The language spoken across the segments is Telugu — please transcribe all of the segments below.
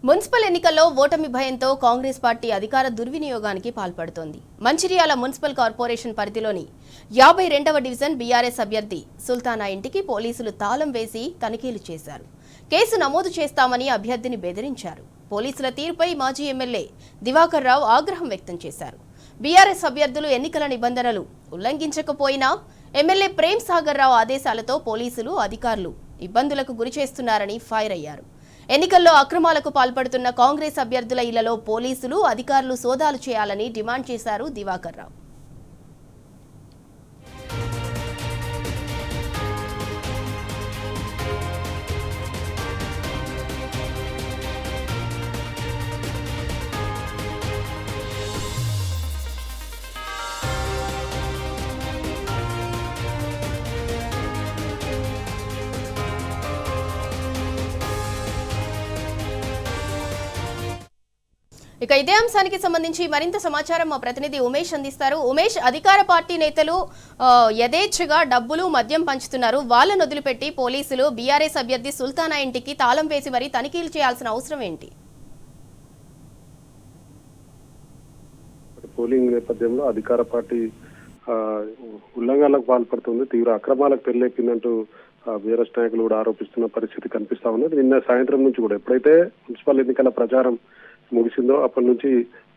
మున్సిపల్ ఎన్నికల్లో ఓటమి భయంతో కాంగ్రెస్ పార్టీ అధికార దుర్వినియోగానికి పాల్పడుతోంది. మంచిర్యాల మున్సిపల్ కార్పొరేషన్ పరిధిలోని 52వ డివిజన్ బీఆర్ఎస్ అభ్యర్థి సుల్తానా ఇంటికి పోలీసులు తాళం వేసి తనిఖీలు చేశారు. కేసు నమోదు చేస్తామని అభ్యర్థిని బెదిరించారు. పోలీసుల తీరుపై మాజీ ఎమ్మెల్యే దివాకర్ రావు ఆగ్రహం వ్యక్తం చేశారు. బీఆర్ఎస్ అభ్యర్థులు ఎన్నికల నిబంధనలు ఉల్లంఘించకపోయినా ఎమ్మెల్యే ప్రేమ్ సాగర్ రావు ఆదేశాలతో పోలీసులు అధికారులు ఇబ్బందులకు గురిచేస్తున్నారని ఫైర్ అయ్యారు. ఎన్నికల్లో అక్రమాలకు పాల్పడుతున్న కాంగ్రెస్ అభ్యర్థుల ఇళ్లలో పోలీసులు అధికారులు సోదాలు చేయాలని డిమాండ్ చేశారు దివాకర్ రావు. ఇక ఇదే అంశానికి సంబంధించి మరింత సమాచారం మా ప్రతినిధి ఉమేష్ అందిస్తారు. ఉమేష్, అధికార పార్టీ నేతలు యథేచ్ఛగా డబ్బులు మద్యం పంచుతున్నారు. వాళ్ళను వదిలిపెట్టి పోలీసులు బీఆర్ఎస్ అభ్యర్థి సుల్తానా ఇంటికి తాళం వేసి మరీ తనిఖీలు చేయాల్సిన అవసరం ఏంటి? పోలింగ్ నేపథ్యంలో అధికార పార్టీ ఉల్లంఘనలకు పాల్పడుతుంది, తీవ్ర అక్రమాలకు తెరలేపిందంటూ బీఆర్ఎస్ నాయకులు కూడా ఆరోపిస్తున్న పరిస్థితి కనిపిస్తా ఉన్నది. నిన్న సాయంత్రం నుంచి కూడా ఎప్పుడైతే మున్సిపల్ ఎన్నికల ప్రచారం ముగిసిందో అప్పటి నుంచి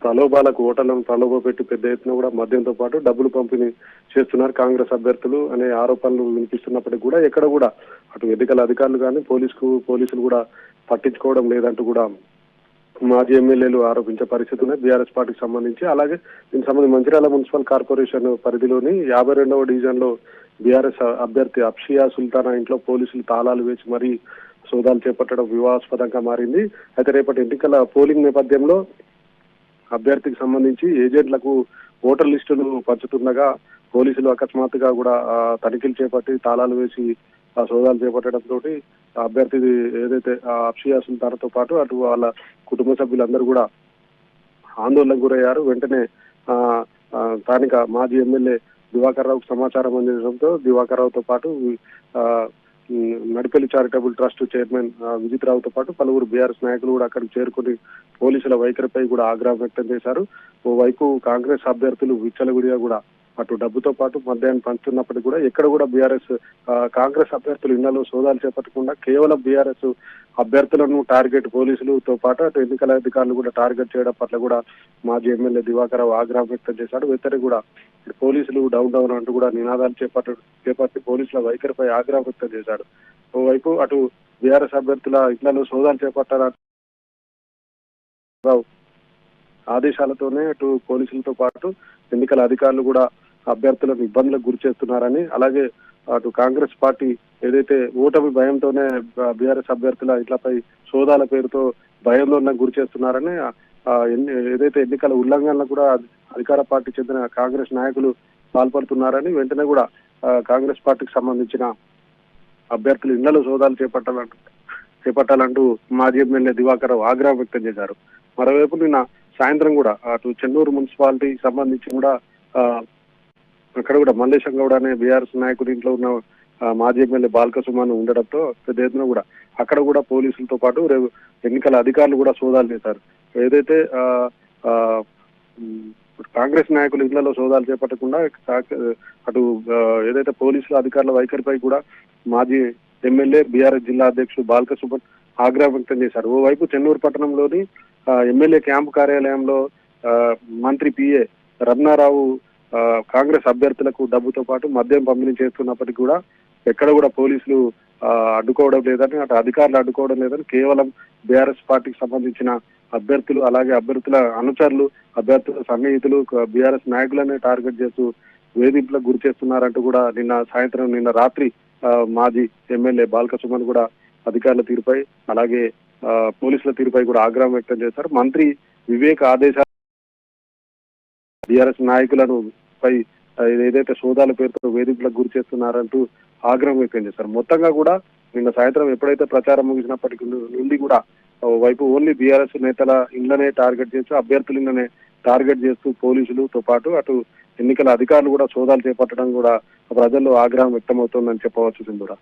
ప్రలోభాలకు ఓటర్లను ప్రలోభ పెట్టి పెద్ద ఎత్తున కూడా మద్యంతో పాటు డబ్బులు పంపిణీ చేస్తున్నారు కాంగ్రెస్ అభ్యర్థులు అనే ఆరోపణలు వినిపిస్తున్నప్పటికీ కూడా ఎక్కడ కూడా అటు ఎన్నికల అధికారులు కానీ పోలీసులు కూడా పట్టించుకోవడం లేదంటూ కూడా మాజీ ఎమ్మెల్యేలు ఆరోపించే పరిస్థితి ఉన్నాయి బీఆర్ఎస్ పార్టీకి సంబంధించి. అలాగే దీనికి సంబంధించి మంచిర్యాల మున్సిపల్ కార్పొరేషన్ పరిధిలోని 52వ డివిజన్ లో బీఆర్ఎస్ అభ్యర్థి అప్షియా సుల్తానా ఇంట్లో పోలీసులు తాళాలు వేసి మరీ సోదాలు చేపట్టడం వివాదాస్పదంగా మారింది. అయితే రేపటి ఎన్నికల పోలింగ్ నేపథ్యంలో అభ్యర్థికి సంబంధించి ఏజెంట్లకు ఓటర్ లిస్టులు పంచుతుండగా పోలీసులు అకస్మాత్తుగా కూడా తనిఖీలు చేపట్టి తాళాలు వేసి సోదాలు చేపట్టడంతో అభ్యర్థి ఏదైతే అప్షియా సుల్తానాతో పాటు అటు వాళ్ళ కుటుంబ సభ్యులందరూ కూడా ఆందోళనకు గురయ్యారు. వెంటనే స్థానిక మాజీ ఎమ్మెల్యే దివాకర్ రావుకు సమాచారం అందించడంతో దివాకర్ రావుతో పాటు Nadipelli charitable trust chairman Vijith రావుతో పాటు పలువురు బీఆర్ఎస్ నాయకులు కూడా అక్కడికి చేరుకుని పోలీసుల వైఖరిపై కూడా ఆగ్రహం వ్యక్తం చేశారు. ఓవైపు కాంగ్రెస్ అభ్యర్థులు విచ్చలవిడిగా కూడా అటు డబ్బుతో పాటు మద్యాన్ని పంచుతున్నప్పటికీ కూడా ఎక్కడ కూడా బీఆర్ఎస్ కాంగ్రెస్ అభ్యర్థులు ఇళ్లలో సోదాలు చేపట్టకుండా కేవలం బీఆర్ఎస్ అభ్యర్థులను టార్గెట్ పోలీసులతో పాటు అటు ఎన్నికల అధికారులు కూడా టార్గెట్ చేయడం పట్ల కూడా మాజీ ఎమ్మెల్యే దివాకర్ రావు ఆగ్రహం వ్యక్తం చేశాడు. వ్యతిరేక కూడా పోలీసులు డౌన్ డౌన్ అంటూ కూడా నినాదాలు చేపట్టి పోలీసుల వైఖరిపై ఆగ్రహం వ్యక్తం చేశాడు. ఓవైపు అటు బీఆర్ఎస్ అభ్యర్థుల ఇళ్లలో సోదాలు చేపట్టాలని ఆదేశాలతోనే అటు పోలీసులతో పాటు ఎన్నికల అధికారులు కూడా అభ్యర్థులను ఇబ్బందులకు గురి చేస్తున్నారని, అలాగే అటు కాంగ్రెస్ పార్టీ ఏదైతే ఓటమి భయంతోనే బీఆర్ఎస్ అభ్యర్థుల ఇళ్లపై సోదాల పేరుతో భయాందోళనకు గురి చేస్తున్నారని, ఏదైతే ఎన్నికల ఉల్లంఘనలకు కూడా అధికార పార్టీ చెందిన కాంగ్రెస్ నాయకులు పాల్పడుతున్నారని వెంటనే కూడా కాంగ్రెస్ పార్టీకి సంబంధించిన అభ్యర్థులు ఇళ్లలో సోదాలు చేపట్టాలంటూ మాజీ ఎమ్మెల్యే దివాకర్ రావు ఆగ్రహం వ్యక్తం చేశారు. మరోవైపు నిన్న సాయంత్రం కూడా అటు చెన్నూరు మున్సిపాలిటీకి సంబంధించి కూడా అక్కడ కూడా మల్లేశం గౌడ అనే బీఆర్ఎస్ నాయకుడి ఇంట్లో ఉన్న మాజీ ఎమ్మెల్యే బాల్క సుమన్ ఉండడంతో పెద్ద ఎత్తున కూడా అక్కడ కూడా పోలీసులతో పాటు ఎన్నికల అధికారులు కూడా సోదాలు చేశారు. ఏదైతే కాంగ్రెస్ నాయకులు ఇళ్లలో సోదాలు చేపట్టకుండా అటు ఏదైతే పోలీసుల అధికారుల వైఖరిపై కూడా మాజీ ఎమ్మెల్యే బీఆర్ఎస్ జిల్లా అధ్యక్షుడు బాల్క సుమన్ ఆగ్రహం వ్యక్తం చేశారు. ఓవైపు చెన్నూరు పట్టణంలోని ఎమ్మెల్యే క్యాంపు కార్యాలయంలో మంత్రి పిఏ రమణారావు కాంగ్రెస్ అభ్యర్థులకు డబ్బుతో పాటు మద్యం పంపిణీ చేస్తున్నప్పటికీ కూడా ఎక్కడ కూడా పోలీసులు అడ్డుకోవడం లేదని, అటు అధికారులు అడ్డుకోవడం లేదని, కేవలం బీఆర్ఎస్ పార్టీకి సంబంధించిన అభ్యర్థులు అలాగే అభ్యర్థుల అనుచరులు అభ్యర్థుల సన్నిహితులు బీఆర్ఎస్ నాయకులనే టార్గెట్ చేస్తూ వేధింపులకు గురి చేస్తున్నారంటూ కూడా నిన్న రాత్రి మాజీ ఎమ్మెల్యే బాల్క సుమన్ కూడా అధికారుల తీరుపై అలాగే పోలీసుల తీరుపై కూడా ఆగ్రహం వ్యక్తం చేశారు. మంత్రి వివేక్ ఆదేశాలు బీఆర్ఎస్ నాయకులను పై ఏదైతే సోదాల పేరుతో వేధింపులకు గురి చేస్తున్నారంటూ ఆగ్రహం వ్యక్తం చేశారు. మొత్తంగా కూడా నిన్న సాయంత్రం ఎప్పుడైతే ప్రచారం ముగిసినప్పటికీ నుండి కూడా వైపు ఓన్లీ బీఆర్ఎస్ నేతల ఇళ్లనే టార్గెట్ చేస్తూ అభ్యర్థుల ఇళ్లనే టార్గెట్ చేస్తూ పోలీసులతో పాటు అటు ఎన్నికల అధికారులు కూడా సోదాలు చేపట్టడం కూడా ప్రజల్లో ఆగ్రహం వ్యక్తమవుతోందని చెప్పవచ్చు. Sindhura.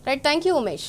Right, thank you Umesh.